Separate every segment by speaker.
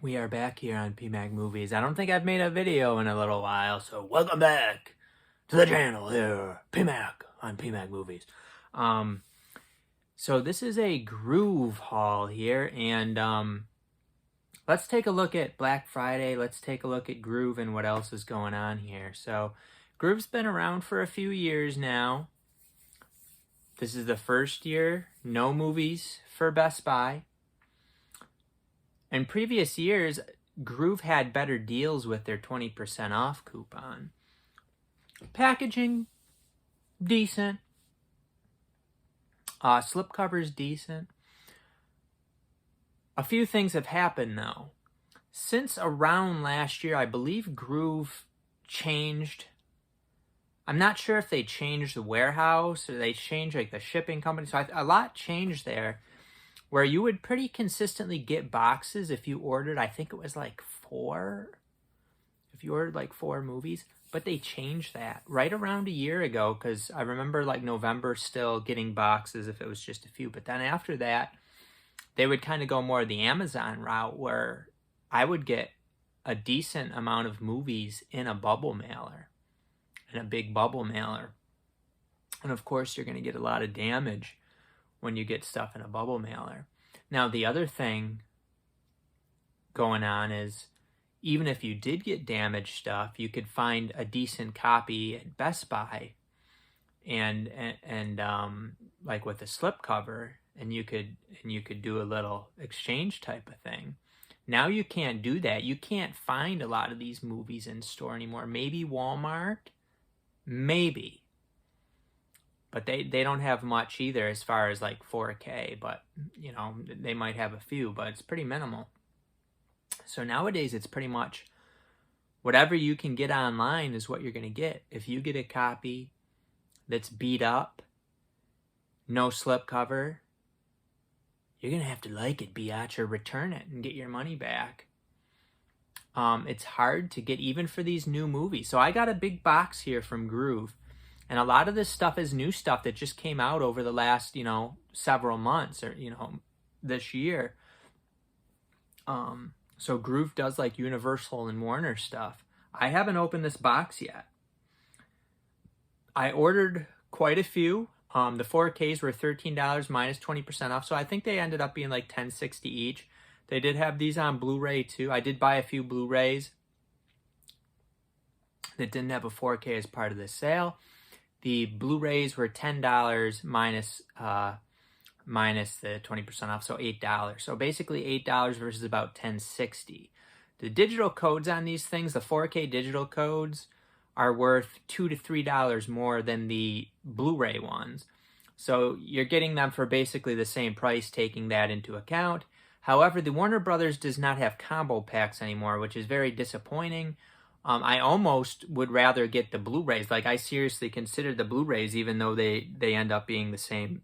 Speaker 1: We are back here on PMAG Movies. I don't think I've made a video in a little while, so welcome back to the channel here, PMAG on PMAG Movies. So this is a Gruv haul here, and let's take a look at Black Friday. Let's take a look at Gruv and what else is going on here. So Gruv's been around for a few years now. This is the first year, no movies for Best Buy. In previous years, Gruv had better deals with their 20% off coupon. Packaging, decent. Slipcover's decent. A few things have happened, though. Since around last year, I believe Gruv changed. I'm not sure if they changed the warehouse or they changed like the shipping company. So a lot changed there, where you would pretty consistently get boxes if you ordered, I think it was like 4. If you ordered like 4 movies, but they changed that right around a year ago, because I remember like November still getting boxes if it was just a few. But then after that, they would kind of go more the Amazon route, where I would get a decent amount of movies in a bubble mailer, in a big bubble mailer. And of course, you're going to get a lot of damage when you get stuff in a bubble mailer. Now, the other thing going on is, even if you did get damaged stuff, you could find a decent copy at Best Buy and like with a slipcover, and you could do a little exchange type of thing. Now you can't do that. You can't find a lot of these movies in store anymore. Maybe Walmart, maybe. But they don't have much either as far as like 4K, but you know, they might have a few, but it's pretty minimal. So nowadays it's pretty much whatever you can get online is what you're going to get. If you get a copy that's beat up, no slipcover, you're going to have to like it, biatch, or return it and get your money back. It's hard to get even for these new movies. So I got a big box here from Gruv. And a lot of this stuff is new stuff that just came out over the last, several months or, this year. So Gruv does like Universal and Warner stuff. I haven't opened this box yet. I ordered quite a few. The 4Ks were $13 minus 20% off. So I think they ended up being like $10.60 each. They did have these on Blu-ray too. I did buy a few Blu-rays that didn't have a 4K as part of the sale. The Blu-rays were $10 minus the 20% off, so $8. So basically $8 versus about $10.60. The digital codes on these things, the 4K digital codes, are worth $2 to $3 more than the Blu-ray ones. So you're getting them for basically the same price, taking that into account. However, the Warner Brothers does not have combo packs anymore, which is very disappointing. I almost would rather get the Blu-rays. Like, I seriously consider the Blu-rays, even though they end up being the same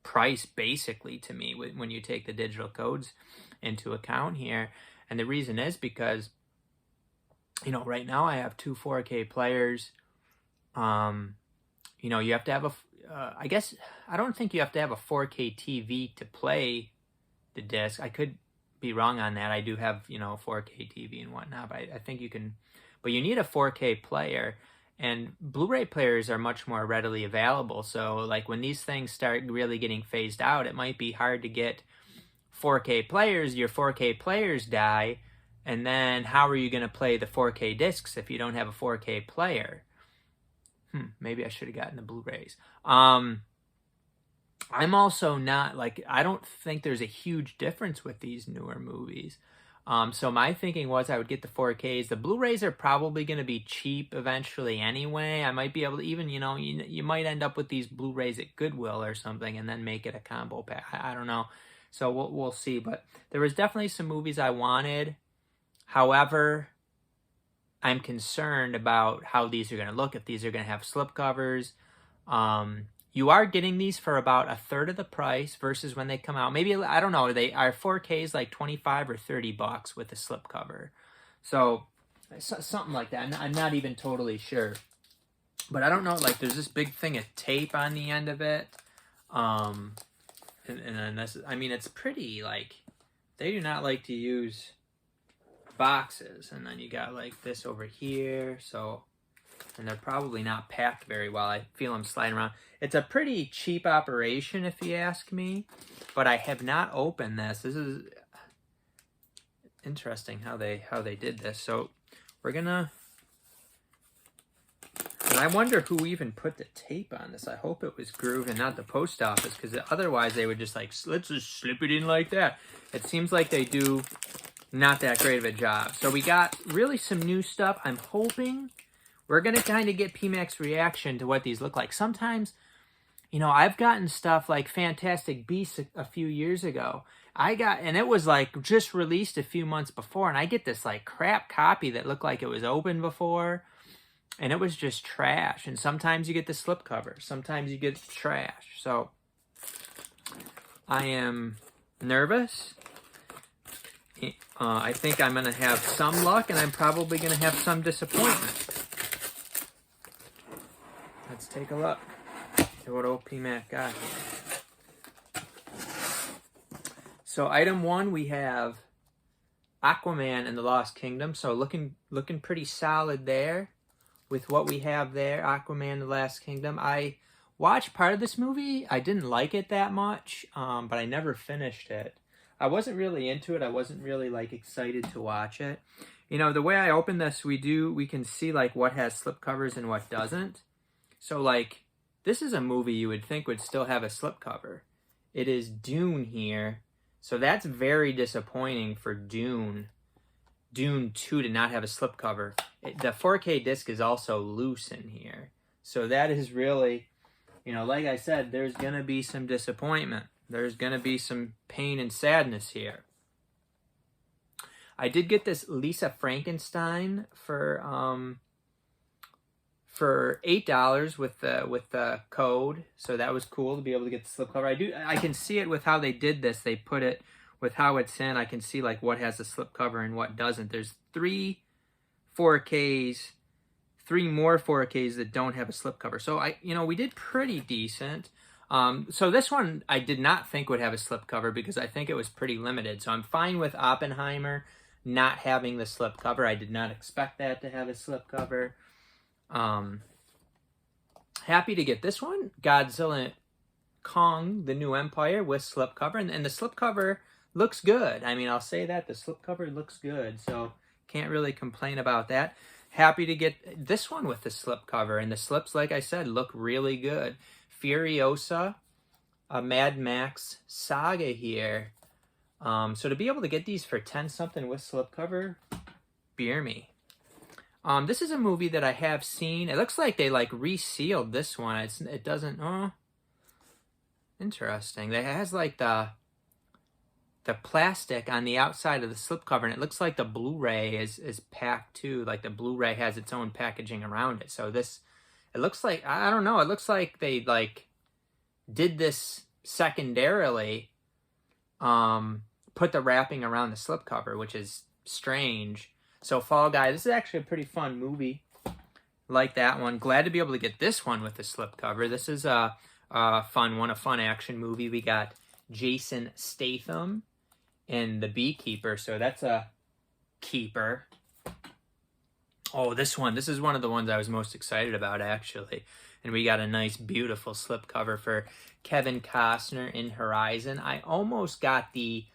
Speaker 1: price, basically, to me, when you take the digital codes into account here. And the reason is because, right now I have 2 4K players. You have to have I guess, I don't think you have to have a 4K TV to play the disc. I could be wrong on that. I do have, 4K TV and whatnot, but I think you can. But you need a 4K player, and Blu-ray players are much more readily available. So like when these things start really getting phased out, it might be hard to get 4K players. Your 4K players die, and then how are you going to play the 4K discs if you don't have a 4K player? Maybe I should have gotten the Blu-rays. I'm also not like, I don't think there's a huge difference with these newer movies. So my thinking was I would get the 4Ks. The Blu-rays are probably going to be cheap eventually anyway. I might be able to even, you might end up with these Blu-rays at Goodwill or something and then make it a combo pack. I don't know. So we'll see. But there was definitely some movies I wanted. However, I'm concerned about how these are going to look, if these are going to have slipcovers. You are getting these for about a third of the price versus when they come out. Maybe, I don't know, they are 4Ks like 25 or 30 bucks with a slipcover. So something like that. I'm not even totally sure. But I don't know, like there's this big thing of tape on the end of it. And then this, I mean, it's pretty, like, they do not like to use boxes, and then you got like this over here. So, and they're probably not packed very well. I feel them sliding around. It's a pretty cheap operation, if you ask me, but I have not opened this. This is interesting how they did this. So we're gonna, and I wonder who even put the tape on this. I hope it was Gruv and not the post office, because otherwise they would just like, let's just slip it in like that. It seems like they do not that great of a job. So we got really some new stuff. I'm hoping we're gonna kind of get PMAC's reaction to what these look like. Sometimes, you know, I've gotten stuff like Fantastic Beasts a few years ago. And it was like just released a few months before, and I get this like crap copy that looked like it was open before, and it was just trash. And sometimes you get the slipcover, sometimes you get trash. So I am nervous. I think I'm gonna have some luck, and I'm probably gonna have some disappointment. Let's take a look at what old PMAC got here. So item 1, we have Aquaman and the Lost Kingdom. So looking pretty solid there with what we have there. Aquaman and the Lost Kingdom. I watched part of this movie. I didn't like it that much, but I never finished it. I wasn't really into it. I wasn't really like excited to watch it. You know, the way I open this, we can see like what has slipcovers and what doesn't. So like, this is a movie you would think would still have a slipcover. It is Dune here. So that's very disappointing for Dune 2 to not have a slipcover. The 4K disc is also loose in here. So that is really, you know, like I said, there's going to be some disappointment. There's going to be some pain and sadness here. I did get this Lisa Frankenstein for $8 with the code, so that was cool to be able to get the slipcover. I can see it with how they did this. They put it with how it's in. I can see like what has a slipcover and what doesn't. There's 3 4Ks, 3 more 4Ks that don't have a slipcover. So we did pretty decent. So this one I did not think would have a slipcover because I think it was pretty limited. So I'm fine with Oppenheimer not having the slipcover. I did not expect that to have a slipcover. Happy to get this one, Godzilla Kong, the New Empire, with slipcover, and the slipcover looks good. I mean, I'll say that the slipcover looks good, so can't really complain about that. Happy to get this one with the slipcover, and the slips, like I said, look really good. Furiosa, a Mad Max saga here. So to be able to get these for 10 something with slipcover, beer me. This is a movie that I have seen. It looks like they like resealed this one. It doesn't. Oh, interesting. It has like the plastic on the outside of the slipcover, and it looks like the Blu-ray is packed too. Like the Blu-ray has its own packaging around it. So this, it looks like, I don't know. It looks like they like did this secondarily. Put the wrapping around the slipcover, which is strange. So Fall Guy, this is actually a pretty fun movie. Like that one. Glad to be able to get this one with the slipcover. This is a fun one, a fun action movie. We got Jason Statham in The Beekeeper. So that's a keeper. Oh, this is one of the ones I was most excited about, actually. And we got a nice, beautiful slipcover for Kevin Costner in Horizon. I almost got the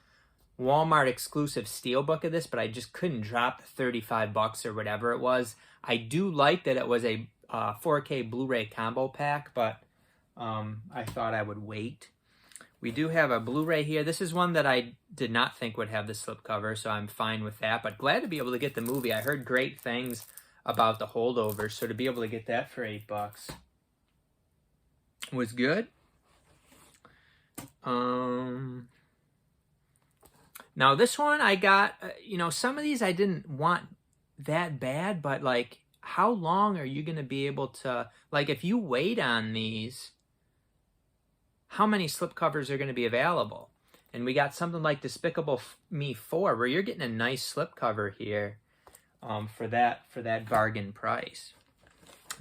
Speaker 1: Walmart exclusive steelbook of this, but I just couldn't drop the $35 or whatever it was. I do like that it was a 4K Blu-ray combo pack, but I thought I would wait. We do have a Blu-ray here. This is one that I did not think would have the slipcover, so I'm fine with that, but glad to be able to get the movie. I heard great things about The Holdovers, so to be able to get that for $8 was good. Now this one I got, some of these I didn't want that bad, but like, how long are you going to be able to, like, if you wait on these, how many slipcovers are going to be available? And we got something like Despicable Me 4, where you're getting a nice slipcover here for that bargain price.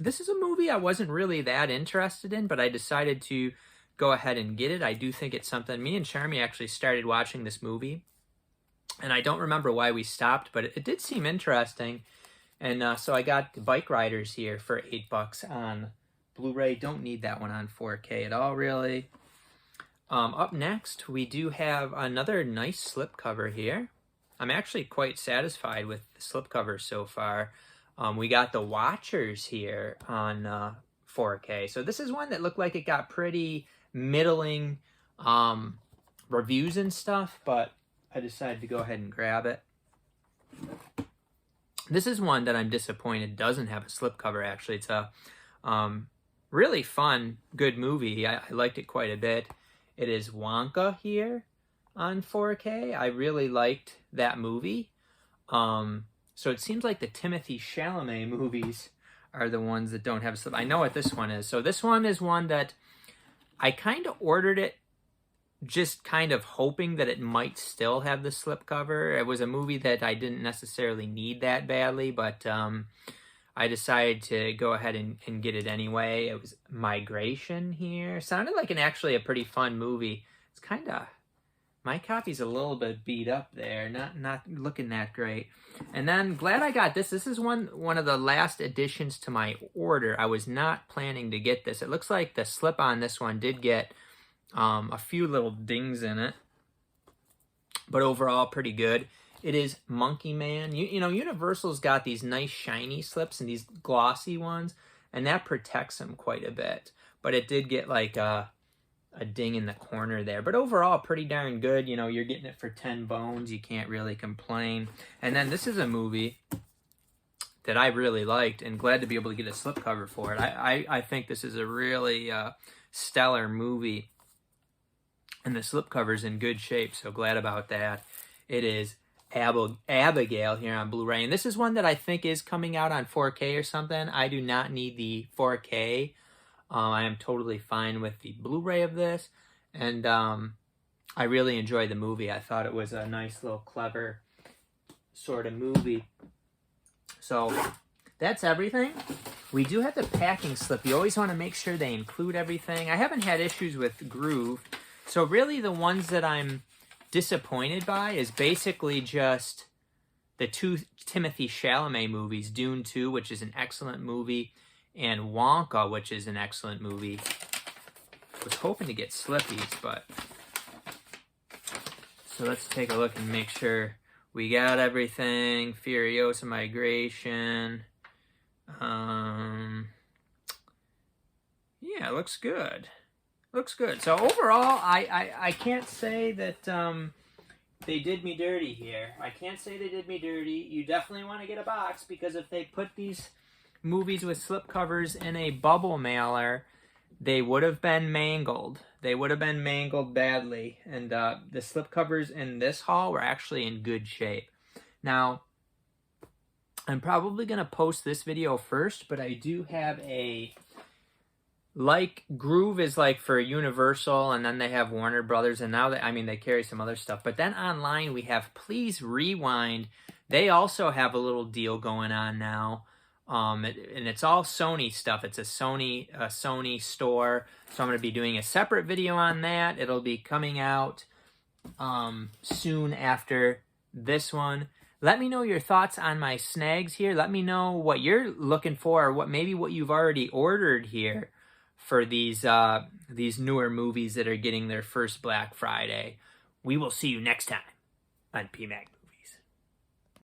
Speaker 1: This is a movie I wasn't really that interested in, but I decided to go ahead and get it. I do think it's something. Me and Charmy actually started watching this movie And I don't remember why we stopped, but it did seem interesting. And so I got the Bike Riders here for $8 on Blu-ray. Don't need that one on 4K at all, really. Up next, we do have another nice slipcover here. I'm actually quite satisfied with the slipcover so far. We got The Watchers here on 4K. So this is one that looked like it got pretty middling reviews and stuff, but I decided to go ahead and grab it. This is one that I'm disappointed doesn't have a slipcover, actually. It's a really fun, good movie. I liked it quite a bit. It is Wonka here on 4K. I really liked that movie. So it seems like the Timothée Chalamet movies are the ones that don't have a slip. I know what this one is. So this one is one that I kind of ordered it just kind of hoping that it might still have the slipcover. It was a movie that I didn't necessarily need that badly, but I decided to go ahead and get it anyway. It was Migration here. Sounded like actually a pretty fun movie. It's kind of, my copy's a little bit beat up there, not looking that great. And then glad I got this. This is one of the last additions to my order. I was not planning to get this. It looks like the slip on this one did get a few little dings in it, but overall pretty good. It is Monkey Man. You know, Universal's got these nice shiny slips and these glossy ones, and that protects them quite a bit. But it did get like a ding in the corner there. But overall, pretty darn good. You know, you're getting it for 10 bones. You can't really complain. And then this is a movie that I really liked and glad to be able to get a slipcover for it. I think this is a really stellar movie. And the slipcover's in good shape, so glad about that. It is Abigail here on Blu-ray. And this is one that I think is coming out on 4K or something. I do not need the 4K. I am totally fine with the Blu-ray of this. And I really enjoyed the movie. I thought it was a nice little clever sort of movie. So that's everything. We do have the packing slip. You always want to make sure they include everything. I haven't had issues with Gruv. So really the ones that I'm disappointed by is basically just the two Timothée Chalamet movies, Dune 2, which is an excellent movie, and Wonka, which is an excellent movie. I was hoping to get slippies, but... So let's take a look and make sure we got everything. Furiosa Migration. Yeah, it looks good. Looks good. So overall, I can't say that they did me dirty here. I can't say they did me dirty. You definitely want to get a box, because if they put these movies with slipcovers in a bubble mailer, they would have been mangled. They would have been mangled badly. And the slipcovers in this haul were actually in good shape. Now, I'm probably going to post this video first, but I do have a... Like, Gruv is like for Universal, and then they have Warner Brothers, and now they carry some other stuff. But then online we have Please Rewind. They also have a little deal going on now, and it's all Sony stuff. It's a Sony store, so I'm going to be doing a separate video on that. It'll be coming out soon after this one. Let me know your thoughts on my snags here. Let me know what you're looking for, or maybe what you've already ordered here for these newer movies that are getting their first Black Friday. We will see you next time on PMAG.